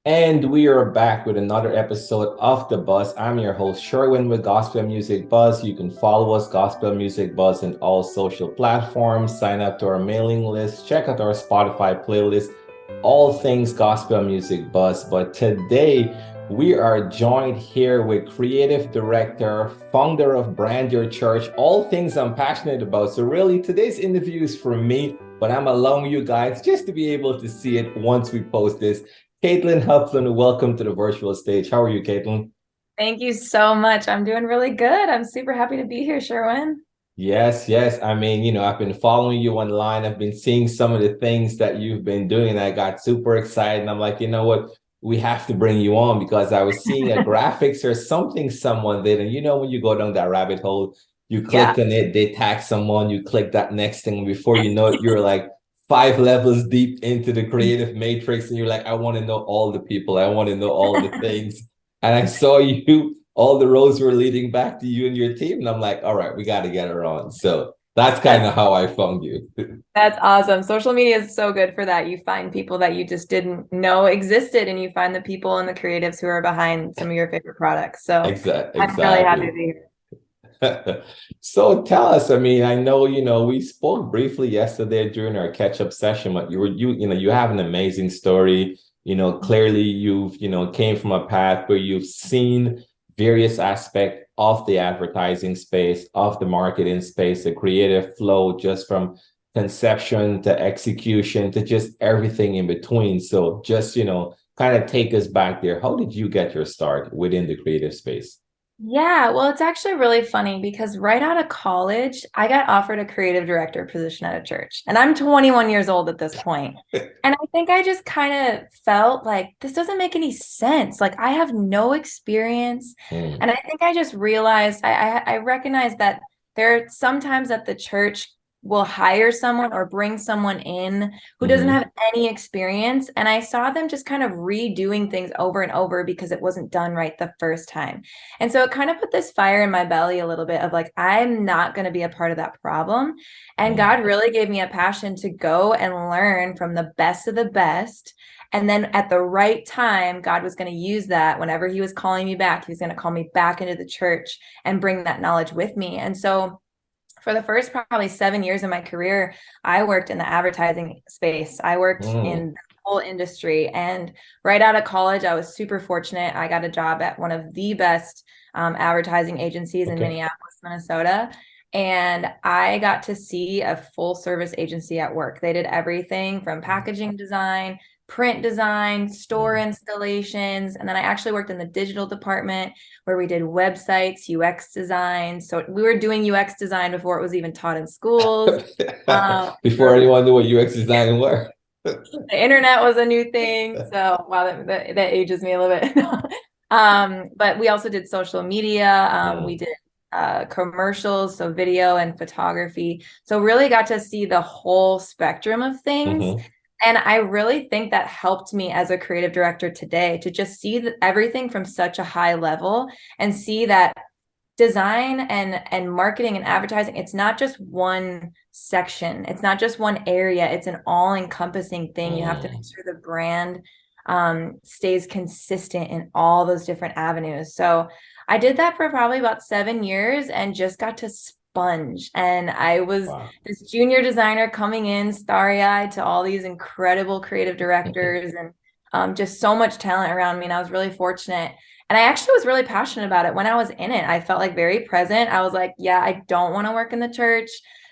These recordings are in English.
And we are back with another episode of The Buzz. I'm your host, Sherwin with Gospel Music Buzz. You can follow us, Gospel Music Buzz, in all social platforms. Sign up to our mailing list. Check out our Spotify playlist. All things Gospel Music Buzz. But today, we are joined here with creative director, founder of Brand Your Church, all things I'm passionate about. So, really, today's interview is for me, but I'm allowing you guys just to be able to see it once we post this. Katlyn Hovland, welcome to the virtual stage. How are you, Katlyn? Thank you so much. I'm doing really good. I'm super happy to be here, Sherwin. Yes, yes. I mean, I've been following you online. I've been seeing some of the things that you've been doing, and I got super excited. And I'm like, you know what? We have to bring you on because I was seeing a graphics or something someone did. And when you go down that rabbit hole, you Yeah. clicked on it, they tag someone, you click that next thing. Before you know it, you're like 5 levels deep into the creative matrix, and you're like, I want to know all the people, I want to know all the things. And I saw you, all the roads were leading back to you and your team. And I'm like, all right, we got to get her on. So that's kind That's of how I found you. that's awesome. Social media is so good for that. You find people that you just didn't know existed, and you find the people and the creatives who are behind some of your favorite products. So I'm really happy to Exactly. be here. So tell us, I mean, I know, we spoke briefly yesterday during our catch-up session, but you have an amazing story. Clearly you've, came from a path where you've seen various aspects of the advertising space, of the marketing space, the creative flow, just from conception to execution to just everything in between. So just, kind of take us back there. How did you get your start within the creative space? Yeah, well, it's actually really funny because right out of college, I got offered a creative director position at a church, and I'm 21 years old at this point. And I think I just kind of felt like this doesn't make any sense. Like I have no experience. Mm, And I think I just realized I recognized that there are sometimes that the church will hire someone or bring someone in who doesn't mhm. have any experience. And I saw them just kind of redoing things over and over because it wasn't done right the first time. And so it kind of put this fire in my belly a little bit of like, I'm not going to be a part of that problem. And Mm. God really gave me a passion to go and learn from the best of the best. And then at the right time, God was going to use that whenever He was calling me back. He was going to call me back into the church and bring that knowledge with me. And so for the first probably 7 years of my career, I worked in the advertising space. I worked Mm. in the whole industry. And right out of college, I was super fortunate. I got a job at one of the best advertising agencies in Okay. Minneapolis, Minnesota. And I got to see a full service agency at work. They did everything from packaging design, print design, store Mm. installations. And then I actually worked in the digital department where we did websites, UX design. So we were doing UX design before it was even taught in schools. Before anyone knew what UX design were. The internet was a new thing. So wow, that ages me a little bit. But we also did social media. We Mm. did commercials, so video and photography. So really got to see the whole spectrum of things. Mhm. And I really think that helped me as a creative director today to just see everything from such a high level and see that design and marketing and advertising, it's not just one section, it's not just one area, it's an all-encompassing thing. You have to make Mm. sure the brand stays consistent in all those different avenues. So I did that for probably about 7 years and just got to sponge. And I was Wow. this junior designer coming in starry-eyed to all these incredible creative directors and just so much talent around me. And I was really fortunate. And I actually was really passionate about it when I was in it. I felt like very present. I was like, yeah, I don't want to work in the church.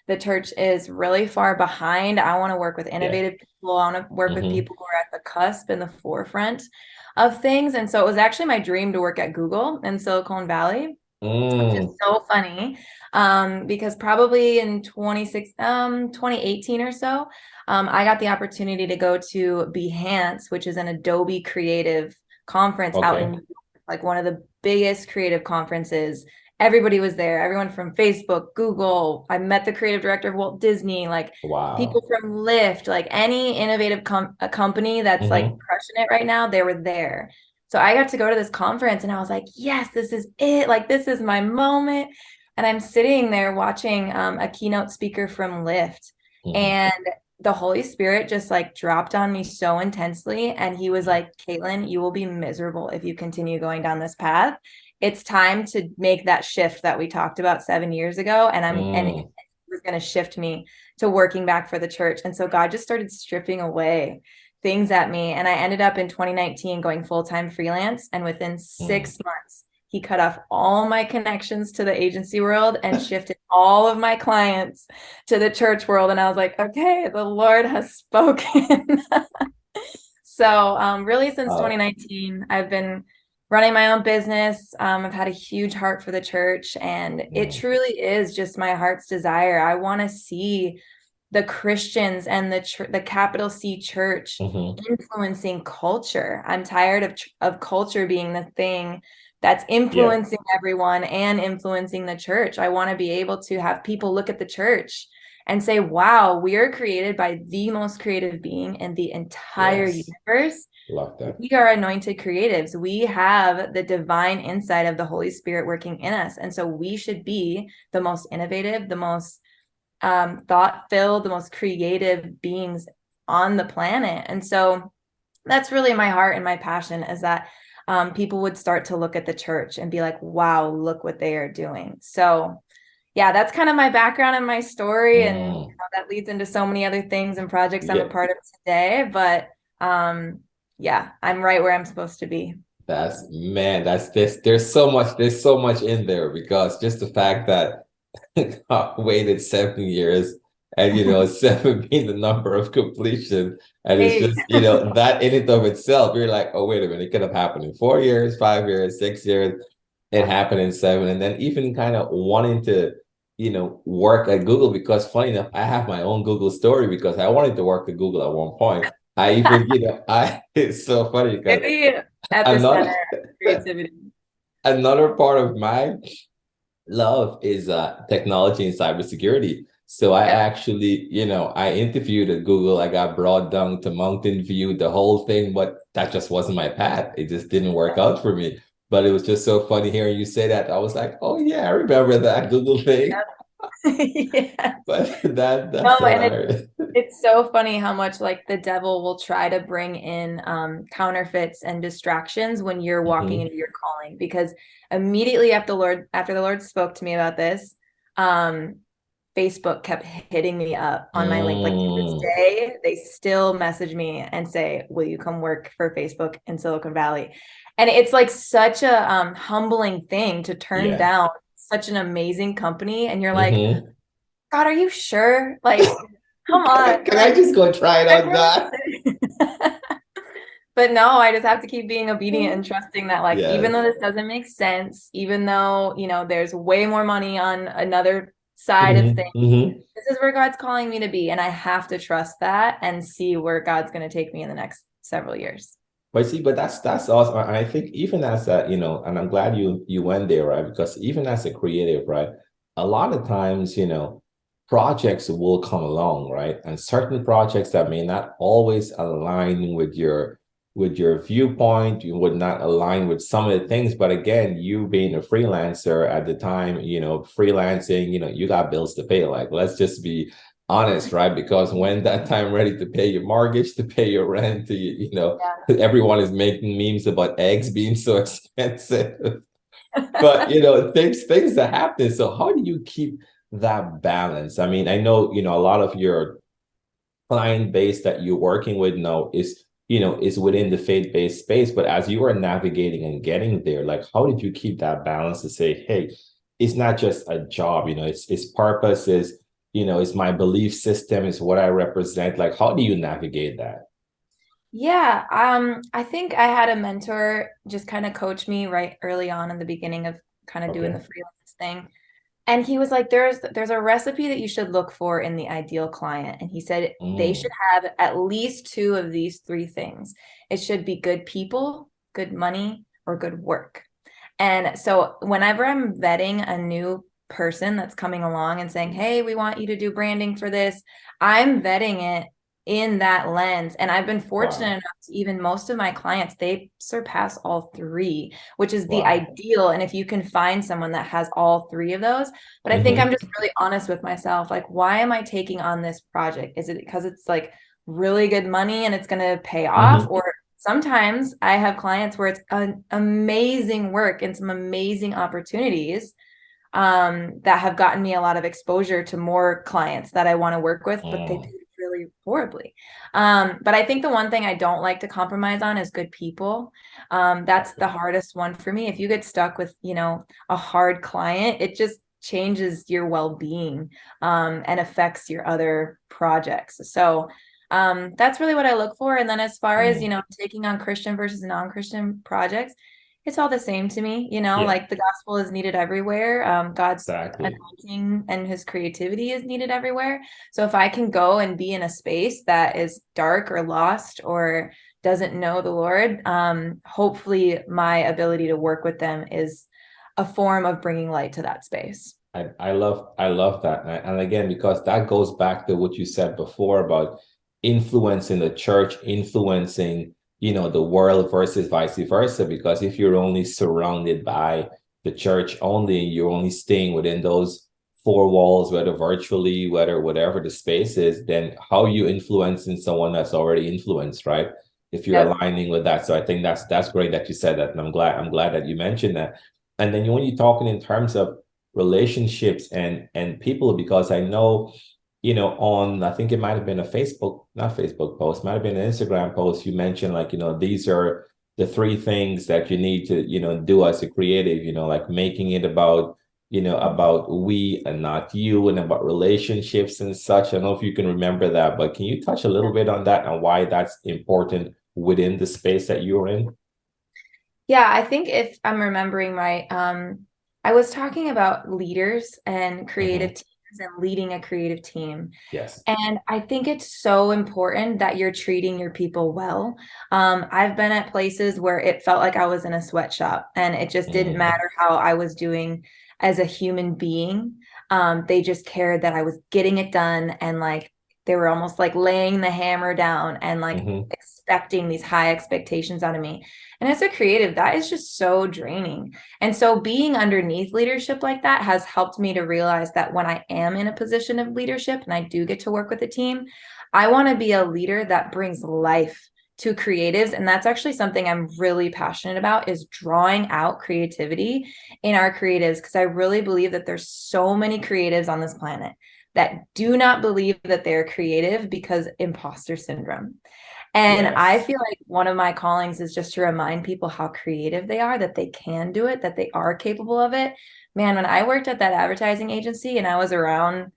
The church is really far behind. I want to work with Yeah. innovative people. I want to work with Mhm. people who are at the cusp and the forefront of things. And so it was actually my dream to work at Google in Silicon Valley, which is Mm. so funny. Because probably in 2018 or so, I got the opportunity to go to Behance, which is an Adobe creative conference out in Okay. New York, like one of the biggest creative conferences. Everybody was there, everyone from Facebook, Google. I met the creative director of Walt Disney, like people Wow. from Lyft, like any innovative a company that's like Mhm. crushing it right now, they were there. So I got to go to this conference and I was like, yes, this is it. Like, this is my moment. And I'm sitting there watching a keynote speaker from Lyft. Mhm. And the Holy Spirit just like dropped on me so intensely. And he was like, Katlyn, you will be miserable if you continue going down this path. It's time to make that shift that we talked about 7 years ago. And it Mm. was going to shift me to working back for the church. And so God just started stripping away things at me. And I ended up in 2019 going full-time freelance. And within Mm. 6 months, he cut off all my connections to the agency world and shifted all of my clients to the church world. And I was like, okay, the Lord has spoken. So really since Oh. 2019, I've been running my own business. I've had a huge heart for the church, and it Mm. truly is just my heart's desire. I want to see the Christians and the capital C church Mm-hmm. influencing culture. I'm tired of culture being the thing that's Yeah. influencing everyone and influencing the church. I want to be able to have people look at the church and say, wow, we are created by the most creative being in the entire Yes. universe. Love that. We are anointed creatives. We have the divine insight of the Holy Spirit working in us. And so we should be the most innovative, the most thought-filled, the most creative beings on the planet. And so that's really my heart and my passion, is that people would start to look at the church and be like, wow, look what they are doing. So yeah, that's kind of my background and my story. And Mm. that leads into so many other things and projects I'm a Yeah. part of today. But yeah, I'm right where I'm supposed to be. That's man, that's this. There's so much in there because just the fact that I waited 7 years and seven being the number of completion. And it's Hey, just, that in and of itself, you're like, oh, wait a minute, it could have happened in 4 years, 5 years, 6 years. It happened in seven. And then even kind of wanting to, work at Google because funny enough, I have my own Google story because I wanted to work at Google at one point. I even, it's so funny because maybe at the center another of creativity. another part of my love is technology and cybersecurity. So I Yep. actually, I interviewed at Google. I got brought down to Mountain View, the whole thing, but that just wasn't my path. It just didn't work out for me. But it was just so funny hearing you say that. I was like, oh yeah, I remember that Google thing. Yeah. But that's No, and hilarious. it's so funny how much like the devil will try to bring in counterfeits and distractions when you're walking Hmm. into your calling, because immediately after the Lord spoke to me about this, um Facebook kept hitting me up on my link. Like to this Mm, day, they still message me and say, will you come work for Facebook in Silicon Valley? And it's like such a humbling thing to turn yeah. down such an amazing company. And you're like, Hmm. God, are you sure? Like, come Can I, on. can I Like, just go try it I'm on really that? sick. But no, I just have to keep being obedient and trusting that, like, even though Yes. this doesn't make sense, even though, there's way more money on another side of Hmm. things, Hmm. this is where God's calling me to be. And I have to trust that and see where God's going to take me in the next several years. But see, but that's awesome. And I think even as a, and I'm glad you went there, right? Because even as a creative, right, a lot of times, projects will come along, right? And certain projects that may not always align with your viewpoint, you would not align with some of the things. But again, you being a freelancer at the time, freelancing, you got bills to pay. Like, let's just be honest, right? Because when that time ready to pay your mortgage, to pay your rent, everyone is making memes about eggs being so expensive. But Yeah. things that happen. So how do you keep that balance? I mean, I know, a lot of your client base that you're working with now is within the faith-based space, but as you are navigating and getting there, like how did you keep that balance to say, hey, it's not just a job, it's purpose, it's my belief system, is what I represent. Like, how do you navigate that? Yeah, I think I had a mentor just kind of coach me right early on in the beginning of kind of doing the Okay. freelance thing. And he was like, there's a recipe that you should look for in the ideal client. And he said they should Mm. have at least two of these three things. It should be good people, good money, or good work. And so whenever I'm vetting a new person that's coming along and saying, hey, we want you to do branding for this, I'm vetting it in that lens. And I've been fortunate Wow. enough to, even most of my clients, they surpass all three, which is the Wow. ideal. And if you can find someone that has all three of those, but I think I'm Mm-hmm. just really honest with myself. Like, why am I taking on this project? Is it because it's like really good money and it's going to pay off? Mm-hmm. Or sometimes I have clients where it's an amazing work and some amazing opportunities that have gotten me a lot of exposure to more clients that I want to work with, but they Mm. do really horribly. But I think the one thing I don't like to compromise on is good people. That's the hardest one for me. If you get stuck with, a hard client, it just changes your well-being and affects your other projects. So that's really what I look for. And then as far as, Mm. taking on Christian versus non-Christian projects, it's all the same to me, Yeah, like the gospel is needed everywhere. God's exactly. anointing and his creativity is needed everywhere. So if I can go and be in a space that is dark or lost or doesn't know the Lord, hopefully my ability to work with them is a form of bringing light to that space. I love that. And again, because that goes back to what you said before about influencing the church, influencing, the world versus vice versa. Because if you're only surrounded by the church only, you're only staying within those four walls, whether virtually, whether whatever the space is, then how are you influencing someone that's already influenced, right? If you're Yep. aligning with that. So I think that's great that you said that. And I'm glad that you mentioned that. And then when you're talking in terms of relationships and people, because I know, on, I think it might have been a Facebook, not Facebook post, might have been an Instagram post, you mentioned like, these are the three things that you need to, do as a creative, like making it about, about we and not you, and about relationships and such. I don't know if you can remember that, but can you touch a little bit on that and why that's important within the space that you're in? Yeah, I think if I'm remembering right, I was talking about leaders and creative Hmm. teams and leading a creative team. Yes. And I think it's so important that you're treating your people well. I've been at places where it felt like I was in a sweatshop and it just didn't Mm-hmm. matter how I was doing as a human being. They just cared that I was getting it done and like they were almost like laying the hammer down and like Hmm. expecting these high expectations out of me. And as a creative, that is just so draining. And so being underneath leadership like that has helped me to realize that when I am in a position of leadership and I do get to work with a team, I want to be a leader that brings life to creatives. And that's actually something I'm really passionate about is drawing out creativity in our creatives, because I really believe that there's so many creatives on this planet that do not believe that they're creative because imposter syndrome. And I Yes. feel like one of my callings is just to remind people how creative they are, that they can do it, that they are capable of it. Man, when I worked at that advertising agency and I was around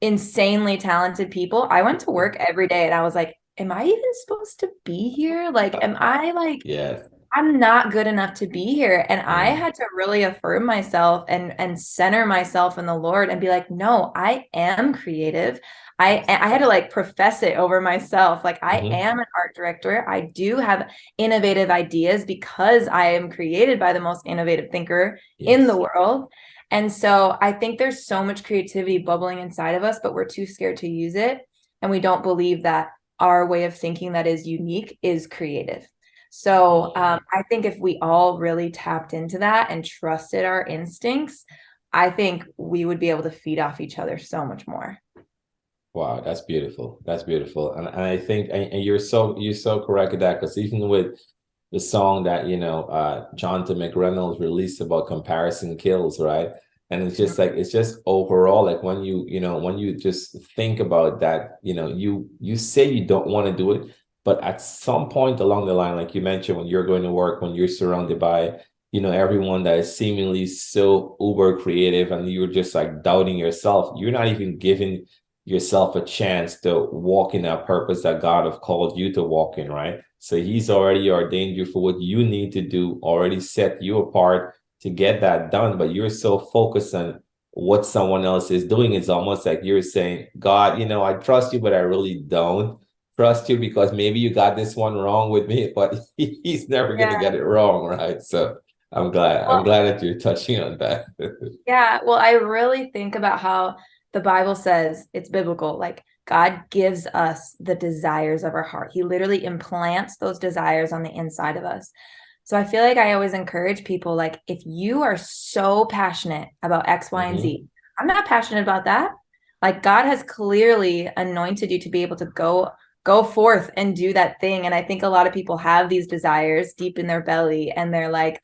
insanely talented people, I went to work every day and I was like, am I even supposed to be here? Like, am I like Yes. I'm not good enough to be here. And I Mm. had to really affirm myself and center myself in the Lord and be like, no, I am creative. I had to like profess it over myself. Like I Hmm. am an art director. I do have innovative ideas because I am created by the most innovative thinker in the Yes. world. And so I think there's so much creativity bubbling inside of us, but we're too scared to use it. And we don't believe that our way of thinking that is unique is creative. So Mm. I think if we all really tapped into that and trusted our instincts, I think we would be able to feed off each other so much more. Wow, that's beautiful. That's beautiful. And I think and you're so correct at that, because even with the song that Jonathan McReynolds released about comparison kills, right? And it's just like it's just overall like when you just think about that, you say you don't want to do it, but at some point along the line, like you mentioned, when you're going to work, when you're surrounded by everyone that is seemingly so uber creative, and you're just like doubting yourself, you're not even giving yourself a chance to walk in that purpose that God have called you to walk in, right? So he's already ordained you for what you need to do, already set you apart to get that done. But you're so focused on what someone else is doing. It's almost like you're saying, God, I trust you, but I really don't trust you, because maybe you got this one wrong with me, but he's never going to Yeah. get it wrong, right? So I'm glad. I'm Well, glad that you're touching on that. yeah. Well, I really think about how the Bible says it's biblical. Like God gives us the desires of our heart. He literally implants those desires on the inside of us. So I feel like I always encourage people, like, if you are so passionate about X, Y, and Mm-hmm. Z, I'm not passionate about that. Like, God has clearly anointed you to be able to go forth and do that thing. And I think a lot of people have these desires deep in their belly, and they're like,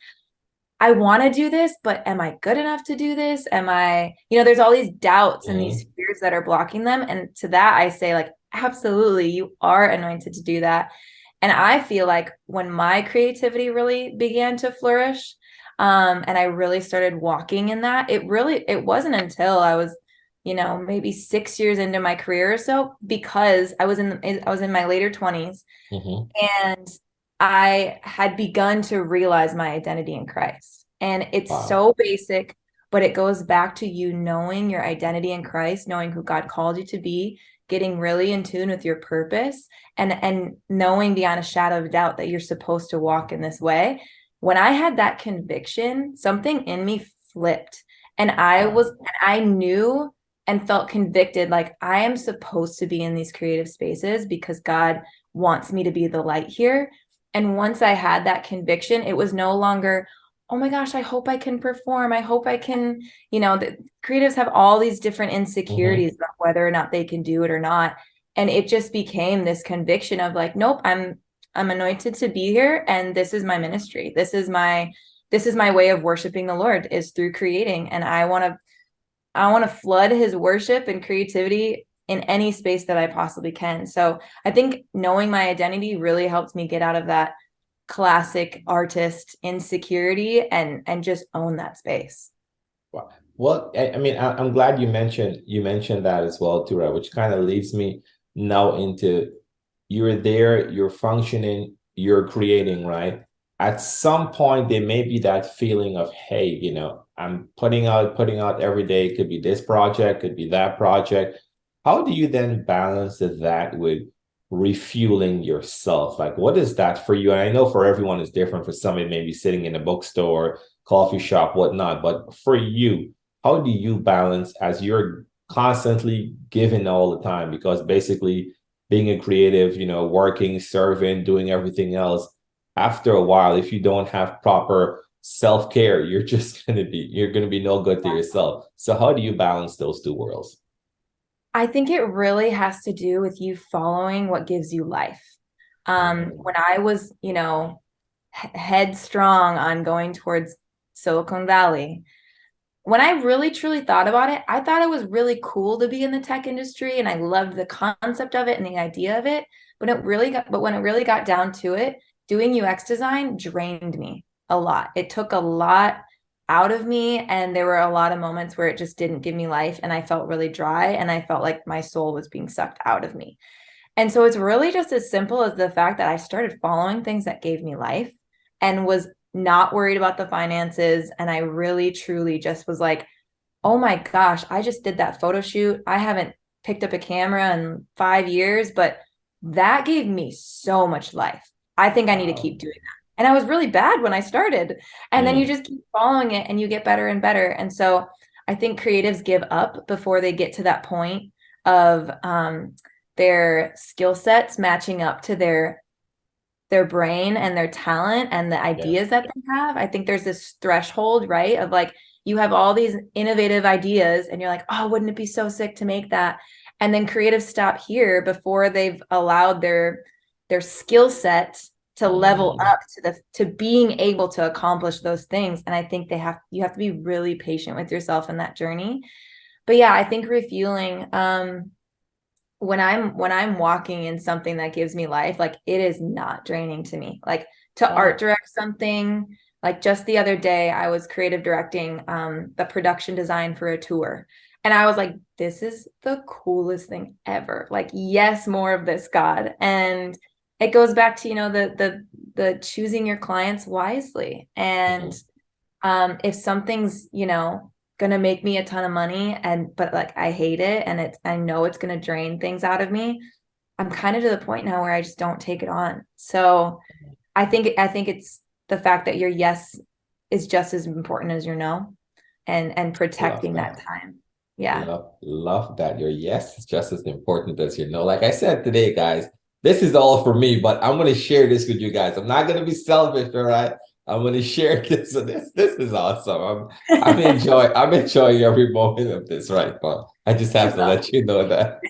I want to do this, but am I good enough to do this? Am I, there's all these doubts and these Mm-hmm. fears that are blocking them. And to that, I say, like, absolutely, you are anointed to do that. And I feel like when my creativity really began to flourish, and I really started walking in that, it wasn't until I was, maybe 6 years into my career or so, because I was in my later 20s, Mm-hmm. and I had begun to realize my identity in Christ. And it's Wow. so basic, but it goes back to you knowing your identity in Christ, knowing who God called you to be, getting really in tune with your purpose, and knowing beyond a shadow of a doubt that you're supposed to walk in this way. When I had that conviction, something in me flipped. And Wow. I knew and felt convicted, like, I am supposed to be in these creative spaces because God wants me to be the light here. And once I had that conviction, it was no longer, oh my gosh, I hope I can perform. I hope I can, the creatives have all these different Mm-hmm. insecurities about whether or not they can do it or not. And it just became this conviction of, like, nope, I'm anointed to be here, and this is my ministry. This is my way of worshiping the Lord, is through creating. And I want to flood his worship and creativity in any space that I possibly can. So I think knowing my identity really helped me get out of that classic artist insecurity, and just own that space. Wow. Well, I mean, I'm glad you mentioned that as well, Tura, which kind of leads me now into you're there, you're functioning, you're creating, right? At some point, there may be that feeling of, hey, I'm putting out every day. It could be this project, could be that project. How do you then balance that with refueling yourself? Like, what is that for you? And I know for everyone it's different. For some, it may be sitting in a bookstore, coffee shop, whatnot. But for you, how do you balance as you're constantly giving all the time? Because basically, being a creative, working, serving, doing everything else, after a while, if you don't have proper self-care, you're gonna be no good to yourself. So how do you balance those two worlds? I think it really has to do with you following what gives you life. Mm, When I was, headstrong on going towards Silicon Valley, when I really truly thought about it, I thought it was really cool to be in the tech industry, and I loved the concept of it and the idea of it. But when it really got down to it, doing UX design drained me a lot. It took a lot out of me, and there were a lot of moments where it just didn't give me life, and I felt really dry, and I felt like my soul was being sucked out of me. And so it's really just as simple as the fact that I started following things that gave me life, and was not worried about the finances. And I really, truly just was like, oh my gosh, I just did that photo shoot. I haven't picked up a camera in 5 years, but that gave me so much life. I think I need to wow. keep doing that. And I was really bad when I started. And then you Mm, just keep following it, and you get better and better. And so I think creatives give up before they get to that point of their skill sets matching up to their brain and their talent and the yeah. ideas that they have. I think there's this threshold, right? Of, like, you have all these innovative ideas, and you're like, oh, wouldn't it be so sick to make that? And then creatives stop here before they've allowed their skill set to level Mm, up to being able to accomplish those things. And I think you have to be really patient with yourself in that journey. But yeah, I think refueling, when I'm walking in something that gives me life, like, it is not draining to me. Like, to art wow. direct something, like, just the other day I was creative directing the production design for a tour. And I was like, this is the coolest thing ever. Like, yes, more of this, God. And it goes back to, the choosing your clients wisely. And Mhm. if something's, gonna make me a ton of money, but, like, I hate it, and I know it's gonna drain things out of me, I'm kind of to the point now where I just don't take it on. So I think it's the fact that your yes is just as important as your no, and I love protecting that that. time. Yeah. Love that. Your yes is just as important as your no. Like I said today, guys, this is all for me, but I'm going to share this with you guys. I'm not going to be selfish, all right? I'm going to share this. So this is awesome. I'm enjoying every moment of this right now. I just have to let you know that.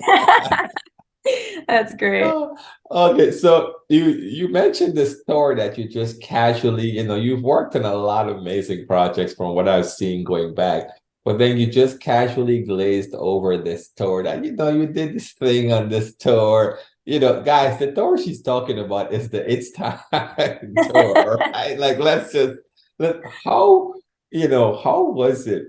That's great. Oh, okay, so you mentioned this store that you just casually, you've worked on a lot of amazing projects from what I've seen going back, but then you just casually glazed over this tour that you did this thing on this tour. Guys, the tour she's talking about is the It's Time tour, right? Like how how was it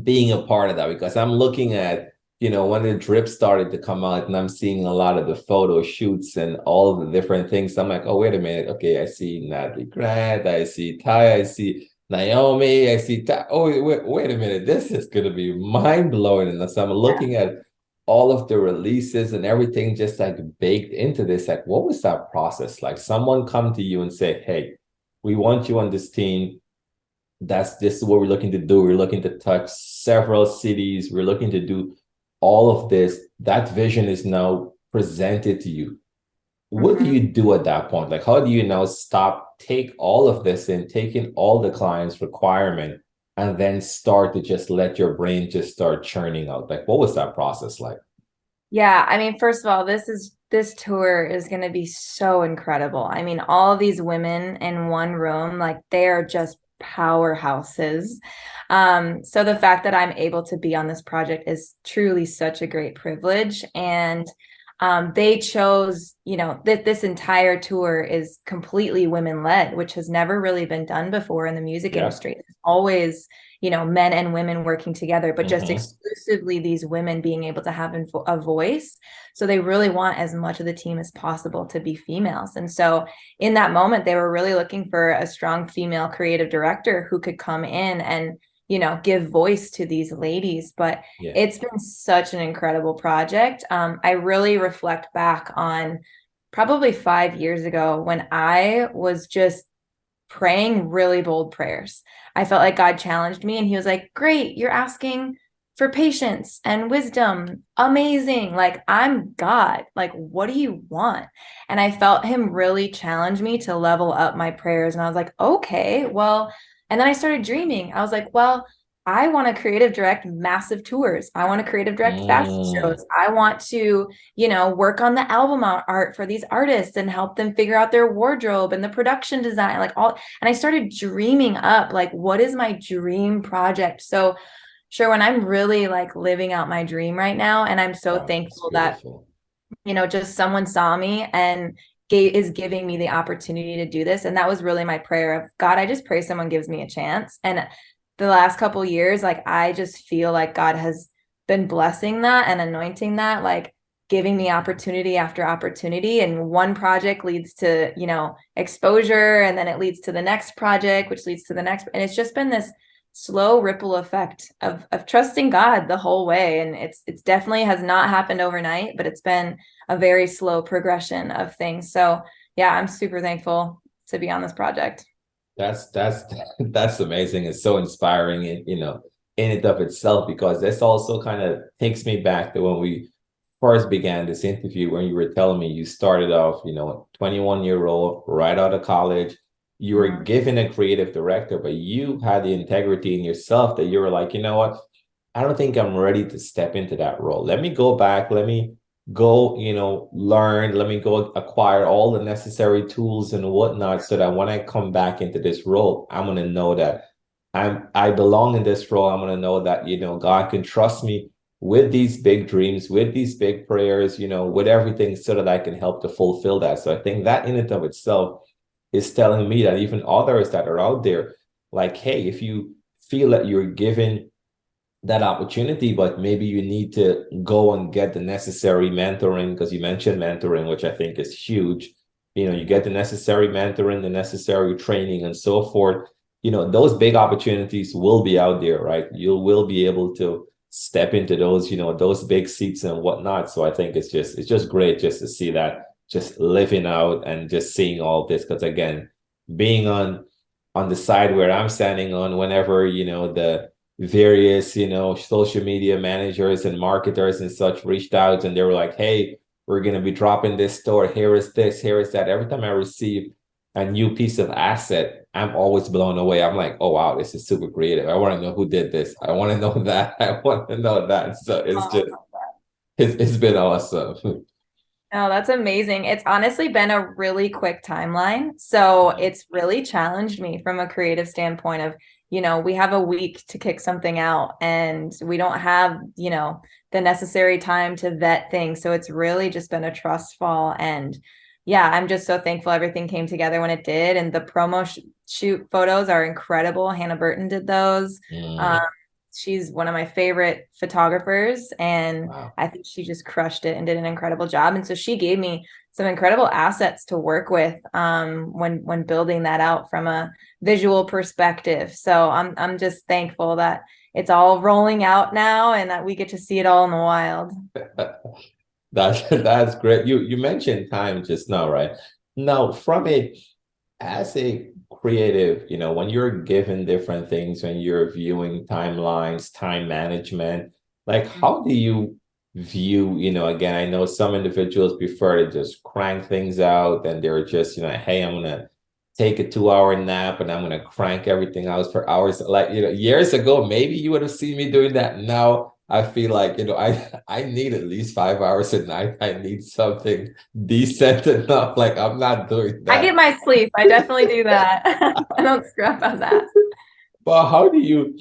being a part of that? Because I'm looking at, when the drip started to come out and I'm seeing a lot of the photo shoots and all of the different things. I'm like, oh, wait a minute. Okay, I see Natalie Grant, I see Ty, I see Naomi, I see Ty. Oh, wait a minute. This is going to be mind blowing. And so I'm looking at all of the releases and everything just like baked into this. Like, what was that process? Like someone come to you and say, hey, we want you on this team. This is what we're looking to do. We're looking to touch several cities. We're looking to do all of this. That vision is now presented to you. What do Mhm. you do at that point? Like, how do you now take all of this in, taking all the client's requirement, and then start to just let your brain just start churning out? Like, what was that process like? Yeah, I mean, first of all, this tour is going to be so incredible. I mean, all of these women in one room, like they are just powerhouses. So the fact that I'm able to be on this project is truly such a great privilege. And they chose, that this entire tour is completely women led, which has never really been done before in the music Yeah. industry. It's always, men and women working together, but just Mm-hmm. exclusively these women being able to have a voice. So they really want as much of the team as possible to be females. And so in that moment, they were really looking for a strong female creative director who could come in and, give voice to these ladies. But Yeah. it's been such an incredible project. I really reflect back on probably 5 years ago when I was just praying really bold prayers. I felt like God challenged me and he was like, great, you're asking for patience and wisdom. Amazing. Like, I'm God. Like, what do you want? And I felt him really challenge me to level up my prayers. And I was like, okay, well, and then I started dreaming. I was like, well, I want to creative direct massive tours. I want to creative direct fashion Mm, shows. I want to, work on the album art for these artists and help them figure out their wardrobe and the production design, like all. And I started dreaming up, like, what is my dream project? So, sure, when I'm really like living out my dream right now, and I'm so wow, that's thankful that, beautiful. just someone saw me and is giving me the opportunity to do this. And that was really my prayer of God, I just pray someone gives me a chance. And the last couple years, like I just feel like God has been blessing that and anointing that, like giving me opportunity after opportunity. And one project leads to, exposure, and then it leads to the next project, which leads to the next. And it's just been this slow ripple effect of trusting God the whole way. And it's definitely has not happened overnight, but it's been a very slow progression of things. So yeah, I'm super thankful to be on this project. That's that's amazing. It's so inspiring, in and of itself, because this also kind of takes me back to when we first began this interview, when you were telling me you started off, 21-year-old, right out of college. You were Mhm. given a creative director, but you had the integrity in yourself that you were like, you know what? I don't think I'm ready to step into that role. Let me go back. Let me go, learn. Let me go acquire all the necessary tools and whatnot so that when I come back into this role, I'm gonna know that I belong in this role. I'm gonna know that, God can trust me with these big dreams, with these big prayers, with everything so that I can help to fulfill that. So I think that in and of itself is telling me that even others that are out there, like, hey, if you feel that you're given that opportunity, but maybe you need to go and get the necessary mentoring, because you mentioned mentoring, which I think is huge. You get the necessary mentoring, the necessary training, and so forth. Those big opportunities will be out there, right? You will be able to step into those, those big seats and whatnot. So I think it's just great just to see that just living out and just seeing all this. Because again, being on the side where I'm standing on, whenever, the various, social media managers and marketers and such reached out and they were like, hey, we're going to be dropping this store. Here is this, here is that. Every time I receive a new piece of asset, I'm always blown away. I'm like, oh, wow, this is super creative. I want to know who did this. I want to know that. I want to know that. So it's Oh, just, it's been awesome. oh, that's amazing. It's honestly been a really quick timeline. So it's really challenged me from a creative standpoint of, we have a week to kick something out and we don't have, the necessary time to vet things. So it's really just been a trust fall. And yeah, I'm just so thankful everything came together when it did. And the promo shoot photos are incredible. Hannah Burton did those. Um, Mm, she's one of my favorite photographers, and wow. I think she just crushed it and did an incredible job. And so she gave me some incredible assets to work with when building that out from a visual perspective. So I'm just thankful that it's all rolling out now and that we get to see it all in the wild. That's great. You mentioned time just now, right? Now, as a creative, when you're given different things, when you're viewing timelines, time management, like how do you view, again, I know some individuals prefer to just crank things out and they're just, hey, I'm gonna take a 2 hour nap and I'm gonna crank everything out for hours. Like, years ago, maybe you would have seen me doing that. Now I feel like, I need at least 5 hours a night. I need something decent enough. Like I'm not doing I get that. my sleep. I definitely do that. I don't scrap on that. But how do you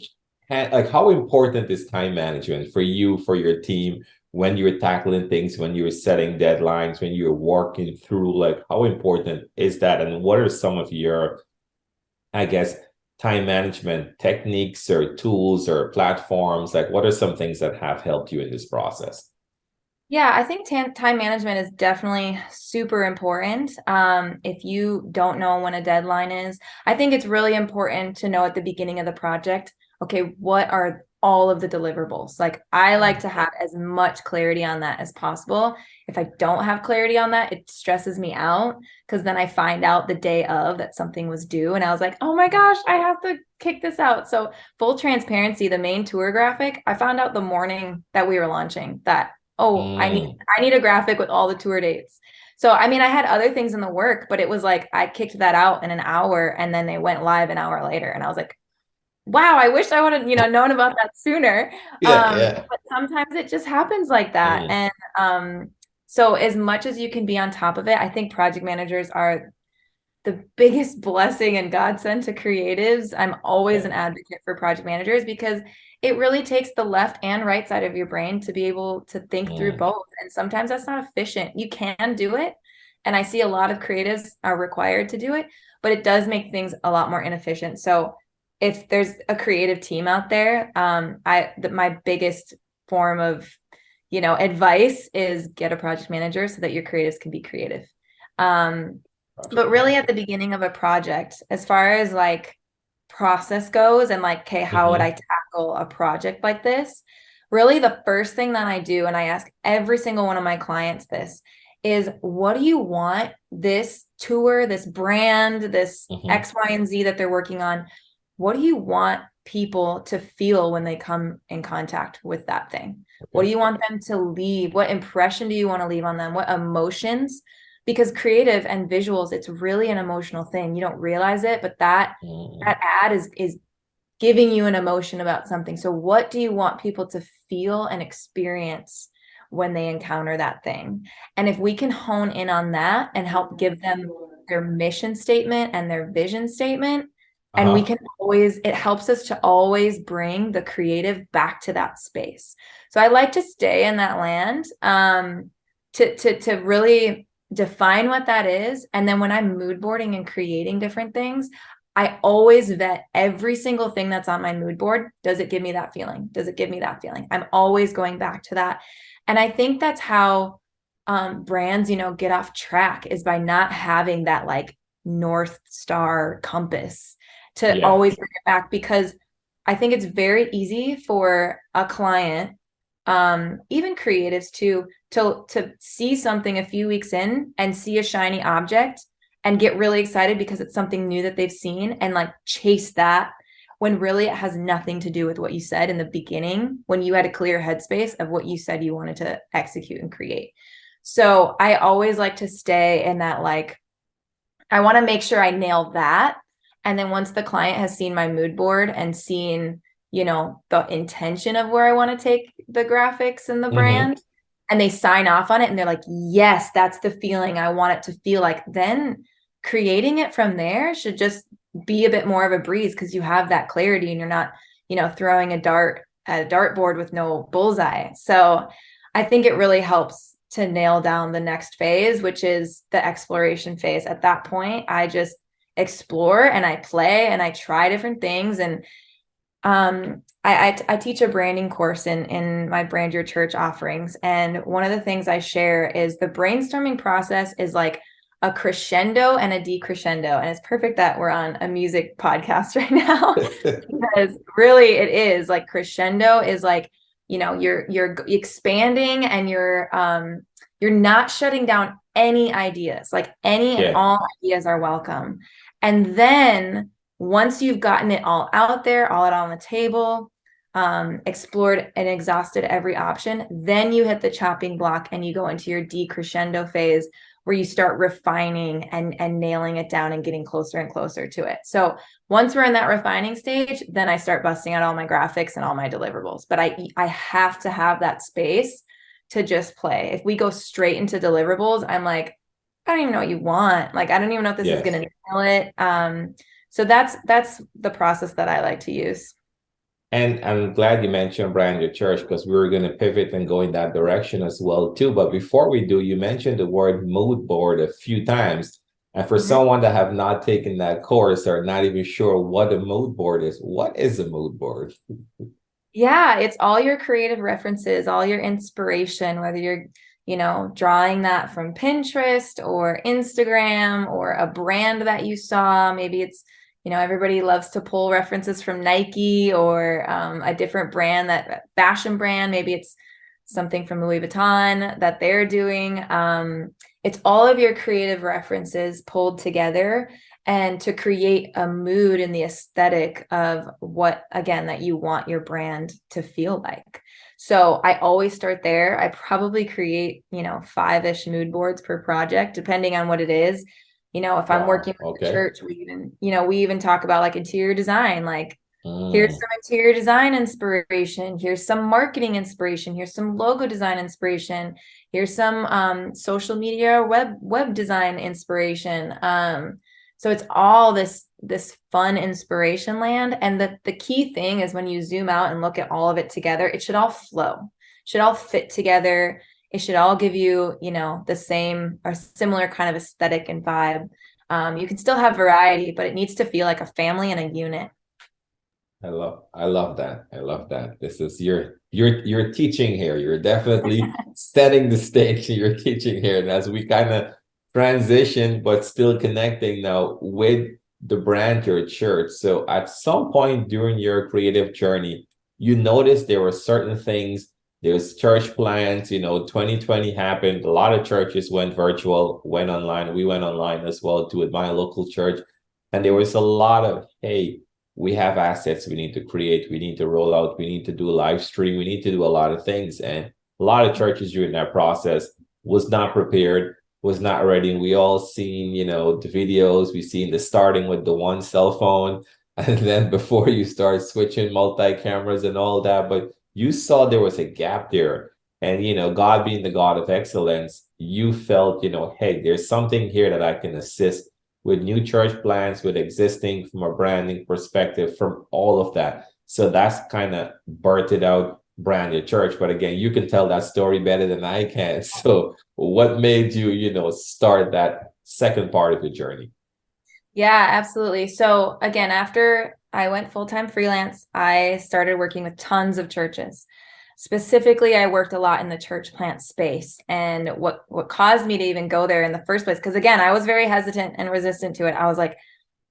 like how important is time management for you, for your team, when you're tackling things, when you're setting deadlines, when you're working through, like how important is that? And what are some of your, I guess, time management techniques or tools or platforms? Like what are some things that have helped you in this process? Yeah, I think time management is definitely super important. If you don't know when a deadline is, I think it's really important to know at the beginning of the project, okay, what are all of the deliverables? Like, I like to have as much clarity on that as possible. If I don't have clarity on that, it stresses me out because then I find out the day of that something was due. And I was like, oh my gosh, I have to kick this out. So, full transparency, the main tour graphic, I found out the morning that we were launching that, oh, Mm, I need a graphic with all the tour dates. So I mean, I had other things in the work, but it was like I kicked that out in an hour and then they went live an hour later. And I was like, wow, I wish I would have, known about that sooner. yeah, yeah. But sometimes it just happens like that. Mm, And so as much as you can be on top of it, I think project managers are the biggest blessing and godsend to creatives. I'm always yeah. an advocate for project managers because it really takes the left and right side of your brain to be able to think through Mm, both. And sometimes that's not efficient. You can do it. And I see a lot of creatives are required to do it, but it does make things a lot more inefficient. So if there's a creative team out there, my biggest form of, advice is get a project manager so that your creatives can be creative. But project really manager. at the beginning of a project, as far as like process goes and like, okay, how would I Hmm. tackle a project like this? Really, the first thing that I do, and I ask every single one of my clients this, is what do you want this tour, this brand, this Hmm. X, Y, and Z that they're working on? What do you want people to feel when they come in contact with that thing? What do Okay. you want them to leave? What impression do you want to leave on them? What emotions? Because creative and visuals, it's really an emotional thing. You don't realize it, but that Mm, ad is giving you an emotion about something. So what do you want people to feel and experience when they encounter that thing? And if we can hone in on that and help give them their mission statement and their vision statement, and we uh-huh. can always, it helps us to always bring the creative back to that space. So I like to stay in that land, to really define what that is. And then when I'm mood boarding and creating different things, I always vet every single thing that's on my mood board. Does it give me that feeling? Does it give me that feeling? I'm always going back to that. And I think that's how brands, get off track, is by not having that like North Star compass to Yeah. always bring it back, because I think it's very easy for a client, even creatives to see something a few weeks in and see a shiny object and get really excited because it's something new that they've seen and like chase that when really it has nothing to do with what you said in the beginning, when you had a clear headspace of what you said you wanted to execute and create. So I always like to stay in that, like, I want to make sure I nail that. And then once the client has seen my mood board and seen, the intention of where I want to take the graphics and the Mm-hmm. brand, and they sign off on it and they're like, yes, that's the feeling I want it to feel like, then creating it from there should just be a bit more of a breeze, because you have that clarity and you're not, throwing a dart at a dartboard with no bullseye. So I think it really helps to nail down the next phase, which is the exploration phase. At that point, I just explore and I play and I try different things. And I teach a branding course in my Brand Your Church offerings. And one of the things I share is the brainstorming process is like a crescendo and a decrescendo. And it's perfect that we're on a music podcast right now, because really it is like crescendo is like, you're expanding and you're not shutting down any ideas. Like any and Yeah. all ideas are welcome. And then once you've gotten it all out there, all out on the table, explored and exhausted every option, then you hit the chopping block and you go into your decrescendo phase, where you start refining and nailing it down and getting closer and closer to it. So once we're in that refining stage, then I start busting out all my graphics and all my deliverables. But I have to have that space to just play. If we go straight into deliverables, I'm like, I don't even know what you want. Like, I don't even know if this is Yes. going to nail it. So that's the process that I like to use. And I'm glad you mentioned Brand Your Church, because we were going to pivot and go in that direction as well too. But before we do, you mentioned the word mood board a few times. And for Mhm. someone that have not taken that course or not even sure what a mood board is, what is a mood board? Yeah, it's all your creative references, all your inspiration, whether you're, drawing that from Pinterest or Instagram or a brand that you saw. Maybe it's, everybody loves to pull references from Nike or a different brand, that fashion brand. Maybe it's something from Louis Vuitton that they're doing. It's all of your creative references pulled together, and to create a mood and the aesthetic of what, again, that you want your brand to feel like. So I always start there. I probably create, 5-ish mood boards per project, depending on what it is. If I'm working Wow. with the Okay. church, we even talk about like interior design, like, here's Mm, some interior design inspiration. Here's some marketing inspiration. Here's some logo design inspiration. Here's some social media web design inspiration. So it's all this fun inspiration land. And the key thing is, when you zoom out and look at all of it together, it should all flow, it should all fit together. It should all give you, the same or similar kind of aesthetic and vibe. You can still have variety, but it needs to feel like a family and a unit. I love that. I love that. This is you're teaching here. You're definitely setting the stage. You're teaching here. And as we kind of transition, but still connecting now with the brand, your church. So at some point during your creative journey, you noticed there were certain things. There's church plans, 2020 happened. A lot of churches went virtual, went online. We went online as well too, at my local church. And there was a lot of, hey, we have assets we need to create, we need to roll out, we need to do a live stream, we need to do a lot of things. And a lot of churches during that process was not prepared, was not ready. And we all seen, the videos, we seen the starting with the one cell phone. And then before you start switching multi-cameras and all that, but you saw there was a gap there. And, God being the God of excellence, you felt, hey, there's something here that I can assist with new church plans, with existing from a branding perspective, from all of that. So that's kind of birthed out Brand Your Church. But again, you can tell that story better than I can. So what made you, start that second part of the journey? Yeah, absolutely. So again, after I went full-time freelance, I started working with tons of churches. Specifically, I worked a lot in the church plant space. And what caused me to even go there in the first place, because again, I was very hesitant and resistant to it. I was like,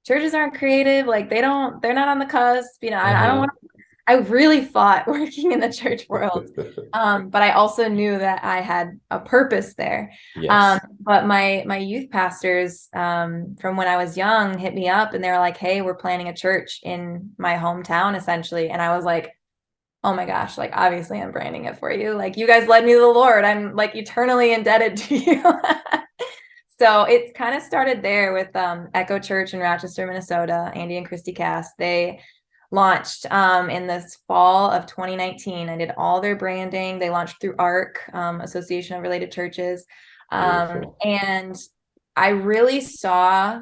churches aren't creative, like they're not on the cusp, I don't want Mm-hmm. to I really fought working in the church world. But I also knew that I had a purpose there. Yes. But my youth pastors from when I was young hit me up and they were like, hey, we're planning a church in my hometown, essentially. And I was like, oh my gosh, like obviously I'm branding it for you. Like you guys led me to the Lord. I'm like eternally indebted to you. So it kind of started there with Echo Church in Rochester, Minnesota. Andy and Christy Cass. They launched in this fall of 2019. I did all their branding. They launched through ARC, Association of Related Churches. And I really saw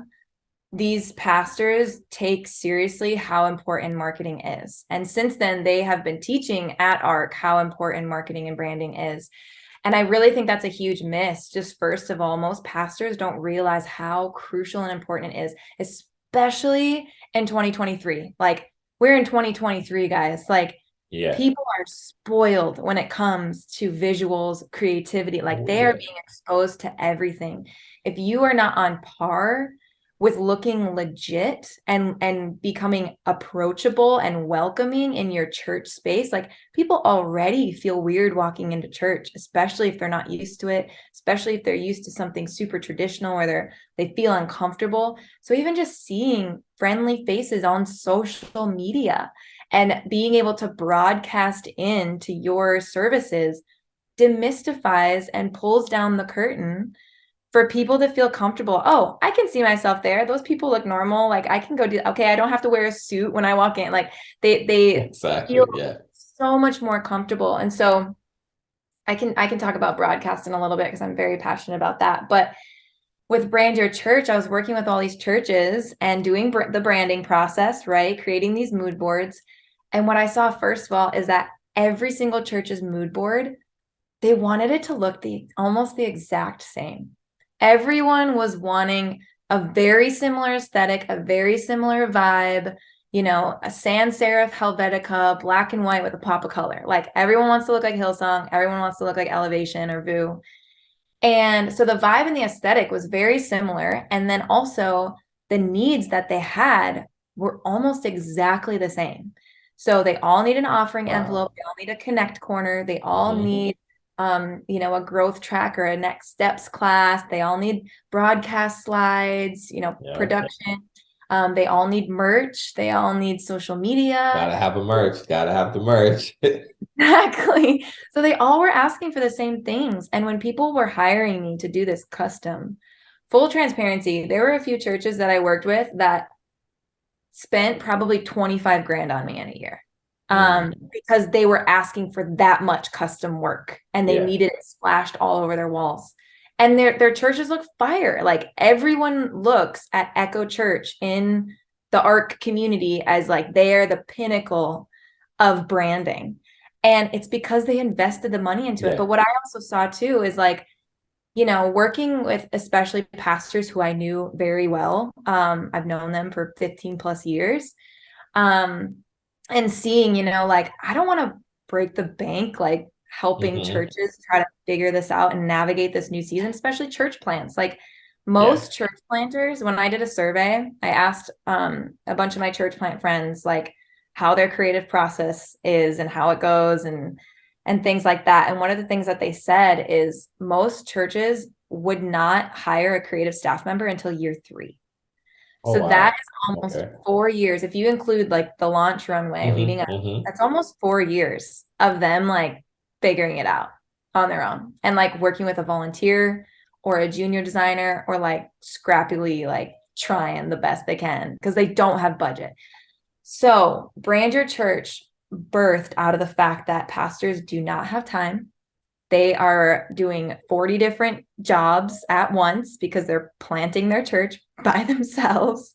these pastors take seriously how important marketing is. And since then, they have been teaching at ARC how important marketing and branding is. And I really think that's a huge miss. Just first of all, most pastors don't realize how crucial and important it is, especially in 2023. Like we're in 2023, guys. Like people are spoiled when it comes to visuals, creativity. Like they are being exposed to everything. If you are not on par with looking legit and becoming approachable and welcoming in your church space, like people already feel weird walking into church, especially if they're not used to it, especially if they're used to something super traditional where they feel uncomfortable. So even just seeing friendly faces on social media and being able to broadcast into your services demystifies and pulls down the curtain for people to feel comfortable. Oh, I can see myself there. Those people look normal. Like I can go do, okay, I don't have to wear a suit when I walk in. Like they feel so much more comfortable. And so I can talk about broadcasting a little bit because I'm very passionate about that. But with Brand Your Church, I was working with all these churches and doing the branding process, right? Creating these mood boards. And what I saw, first of all, is that every single church's mood board, they wanted it to look almost the exact same. Everyone was wanting a very similar aesthetic, a very similar vibe, a sans serif Helvetica, black and white with a pop of color. Like everyone wants to look like Hillsong. Everyone wants to look like Elevation or Vue. And so the vibe and the aesthetic was very similar. And then also the needs that they had were almost exactly the same. So they all need an offering envelope. They all need a connect corner. They all need a growth track or a next steps class. They all need broadcast slides, production. They all need merch. They all need social media. Gotta have the merch. Exactly. So they all were asking for the same things. And when people were hiring me to do this custom, full transparency, there were a few churches that I worked with that spent probably 25 grand on me in a year. Because they were asking for that much custom work and they needed it splashed all over their walls. And their churches look fire. Like everyone looks at Echo Church in the ARC community as like they're the pinnacle of branding. And it's because they invested the money into it. But what I also saw too is like, working with especially pastors who I knew very well. I've known them for 15 plus years. And seeing, like, I don't want to break the bank, like helping churches try to figure this out and navigate this new season, especially church plants. Like most church planters, when I did a survey, I asked a bunch of my church plant friends, like how their creative process is and how it goes and things like that. And one of the things that they said is most churches would not hire a creative staff member until year 3. So that is almost 4 years. If you include like the launch runway leading up, that's almost 4 years of them like figuring it out on their own and like working with a volunteer or a junior designer or like scrappily like trying the best they can because they don't have budget. So Brand Your Church birthed out of the fact that pastors do not have time. They are doing 40 different jobs at once because they're planting their church by themselves.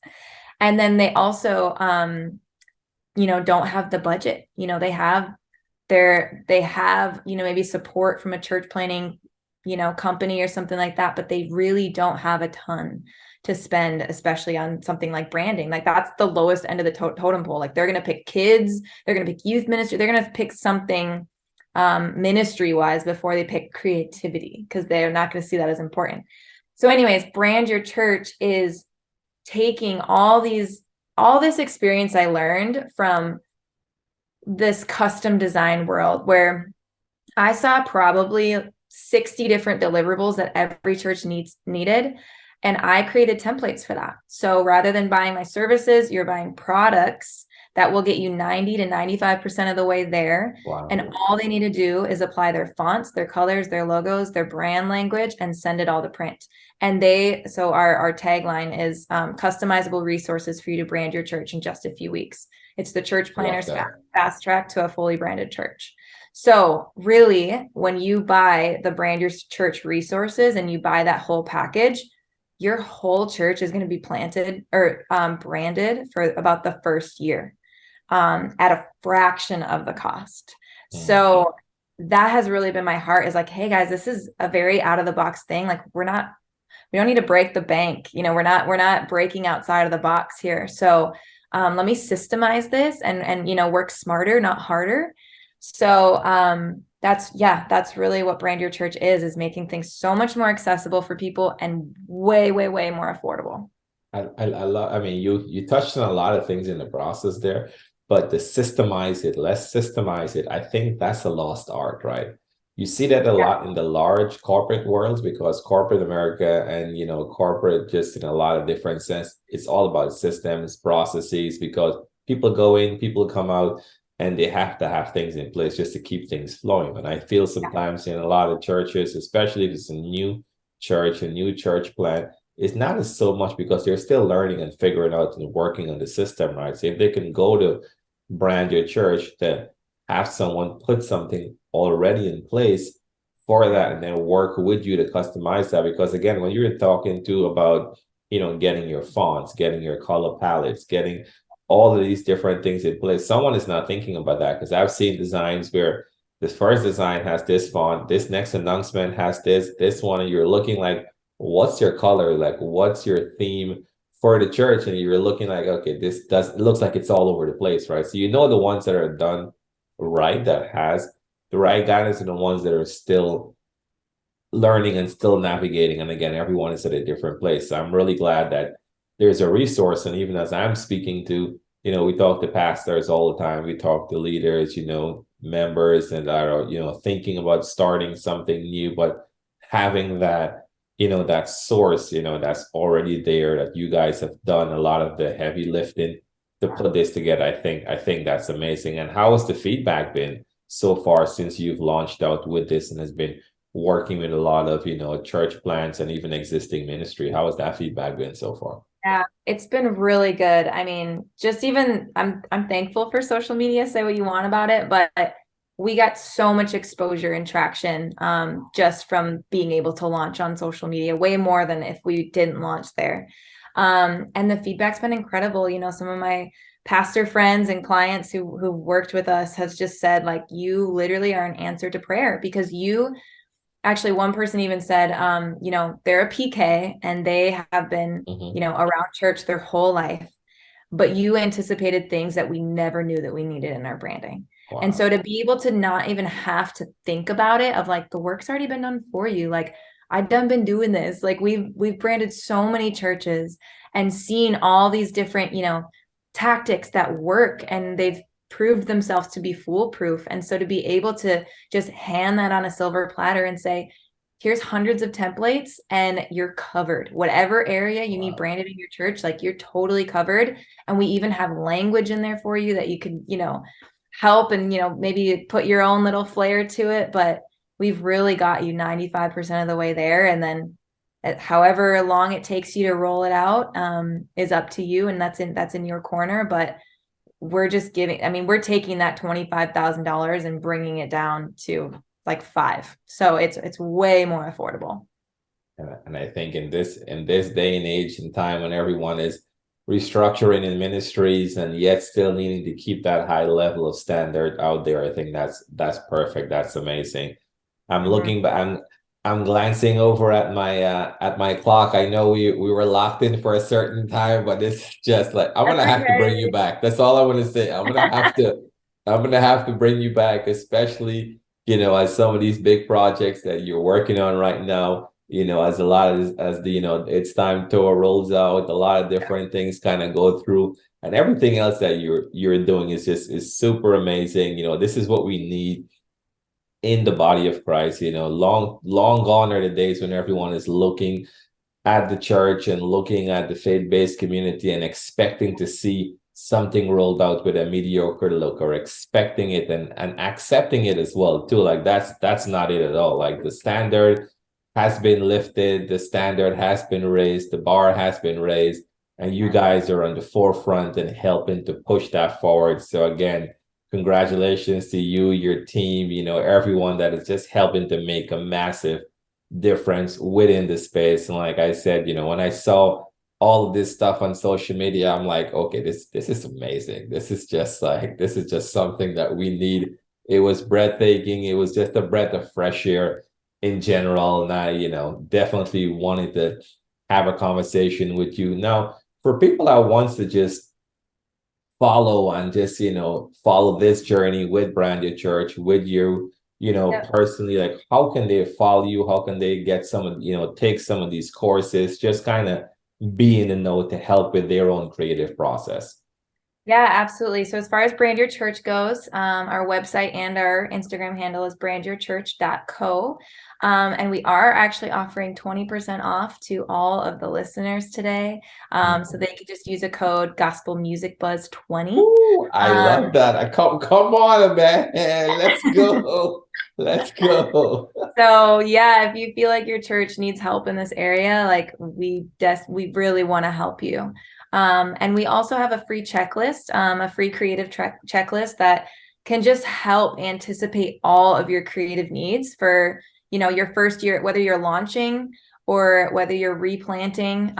And then they also, don't have the budget. They have maybe support from a church planning, company or something like that, but they really don't have a ton to spend, especially on something like branding. Like that's the lowest end of the totem pole. Like they're going to pick kids, they're going to pick youth ministry, they're going to pick something ministry wise before they pick creativity because they're not going to see that as important. So anyways, Brand Your Church is taking all this experience I learned from this custom design world where I saw probably 60 different deliverables that every church needed. And I created templates for that. So rather than buying my services, you're buying products that will get you 90 to 95% of the way there. Wow. And all they need to do is apply their fonts, their colors, their logos, their brand language, and send it all to print. And so our tagline is customizable resources for you to brand your church in just a few weeks. It's the church planner's fast track to a fully branded church. So really, when you buy the brand your church resources and you buy that whole package, your whole church is going to be planted or branded for about the first year at a fraction of the cost. So that has really been my heart, is like, hey guys, this is a very out of the box thing. Like we don't need to break the bank. We're not breaking outside of the box here. So let me systemize this and work smarter, not harder. So that's really what Brand Your Church is making things so much more accessible for people and way, way, way more affordable. I love, I mean, you touched on a lot of things in the process there, but let's systemize it. I think that's a lost art, right? You see that a lot in the large corporate worlds, because corporate America and, corporate just in a lot of different sense, it's all about systems, processes, because people go in, people come out, and they have to have things in place just to keep things flowing. And I feel sometimes in a lot of churches, especially if it's a new church plant, it's not as so much because they're still learning and figuring out and working on the system, right? So if they can go to brand your church, to have someone put something already in place for that and then work with you to customize that. Because again, when you're talking about, getting your fonts, getting your color palettes, getting all of these different things in place, someone is not thinking about that. Because I've seen designs where this first design has this font, this next announcement has this one, and you're looking like, what's your color? Like, what's your theme for the church? And you're looking like, okay, it looks like it's all over the place, right? So the ones that are done right, that has the right guidance, and the ones that are still learning and still navigating. And again, everyone is at a different place. So I'm really glad that there's a resource. And even as I'm speaking to, we talk to pastors all the time. We talk to leaders, members, and are, thinking about starting something new, but having that, that source, that's already there, that you guys have done a lot of the heavy lifting to put this together. I think that's amazing. And how has the feedback been so far since you've launched out with this and has been working with a lot of, church plants and even existing ministry? How has that feedback been so far? Yeah, it's been really good. I mean, just even I'm thankful for social media, say what you want about it, but we got so much exposure and traction just from being able to launch on social media, way more than if we didn't launch there. And the feedback's been incredible. Some of my pastor friends and clients who worked with us has just said, like, you literally are an answer to prayer, because actually, one person even said, they're a PK and they have been, around church their whole life, but you anticipated things that we never knew that we needed in our branding. Wow. And so to be able to not even have to think about it, of like, the work's already been done for you. Like, I've been doing this. Like, we've branded so many churches and seen all these different, tactics that work, and they've proved themselves to be foolproof. And so to be able to just hand that on a silver platter and say, here's hundreds of templates and you're covered. Whatever area you need branded in your church, like, you're totally covered. And we even have language in there for you that you can, help and, maybe put your own little flair to it. But we've really got you 95% of the way there. And then however long it takes you to roll it out is up to you. And that's in your corner. But we're just we're taking that $25,000 and bringing it down to like $5,000. So it's way more affordable. And I think in this day and age and time, when everyone is restructuring in ministries and yet still needing to keep that high level of standard out there, I think that's perfect. That's amazing. I'm looking back. I'm glancing over at my clock. I know we were locked in for a certain time, but it's just like, I'm gonna have to bring you back. That's all I want to say. I'm gonna have to bring you back, especially, as some of these big projects that you're working on right now as a lot as the it's time tour rolls out, a lot of different things kind of go through, and everything else that you're doing is super amazing. This is what we need in the body of Christ. Long gone are the days when everyone is looking at the church and looking at the faith-based community and expecting to see something rolled out with a mediocre look, or expecting it and accepting it as well too. Like that's not it at all. Like the standard has been lifted, the standard has been raised, the bar has been raised, and you guys are on the forefront and helping to push that forward. So again, congratulations to you, your team, everyone that is just helping to make a massive difference within the space. And like I said, when I saw all of this stuff on social media, I'm like, okay, this is amazing. This is just something that we need. It was breathtaking. It was just a breath of fresh air in general. And I, definitely wanted to have a conversation with you. Now, for people that wants to just follow and just, follow this journey with Brand Your Church, with you, Yep. personally, like how can they follow you? How can they get some of, take some of these courses, just kind of be in the know to help with their own creative process? Yeah, absolutely. So as far as Brand Your Church goes, our website and our Instagram handle is brandyourchurch.co. And we are actually offering 20% off to all of the listeners today. So they could just use a code Gospel Music Buzz 20. Ooh, I love Um, that. Come on, man. Let's go. Let's go. So yeah, if you feel like your church needs help in this area, like we really want to help you. And we also have a free checklist, a free creative checklist that can just help anticipate all of your creative needs for, your first year, whether you're launching or whether you're replanting.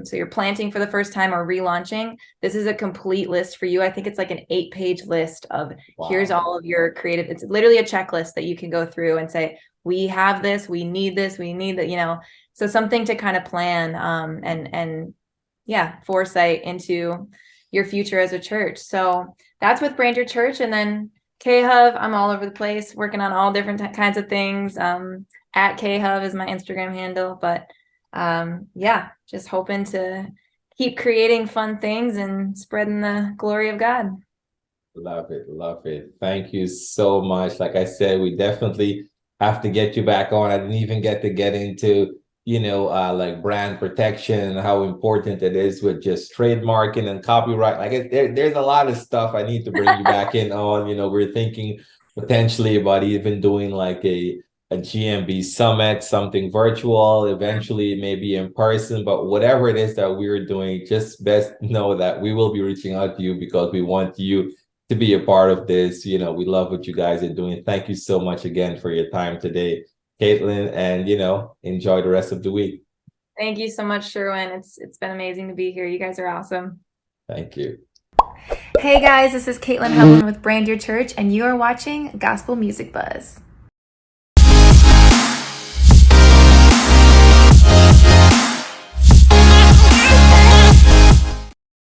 So you're planting for the first time or relaunching. This is a complete list for you. I think it's like an 8-page list of here's Wow. all of your creative. It's literally a checklist that you can go through and say, we have this, we need this, we need that, so something to kind of plan, and yeah, foresight into your future as a church. So that's with Brand Your Church. And then KHub, I'm all over the place working on all different kinds of things. At KHub is my Instagram handle, but yeah, just hoping to keep creating fun things and spreading the glory of God. Love it. Love it. Thank you so much. Like I said, we definitely have to get you back on. I didn't even get into, like brand protection and how important it is with just trademarking and copyright. Like there's a lot of stuff I need to bring you back in on. We're thinking potentially about even doing like a GMB summit, something virtual, eventually maybe in person, but whatever it is that we're doing, just best know that we will be reaching out to you because we want you to be a part of this. We love what you guys are doing. Thank you so much again for your time today, Katlyn, and enjoy the rest of the week. Thank you so much, Sherwin. It's been amazing to be here. You guys are awesome. Thank you. Hey guys, this is Katlyn Hovland with Brand Your Church, and you are watching Gospel Music Buzz.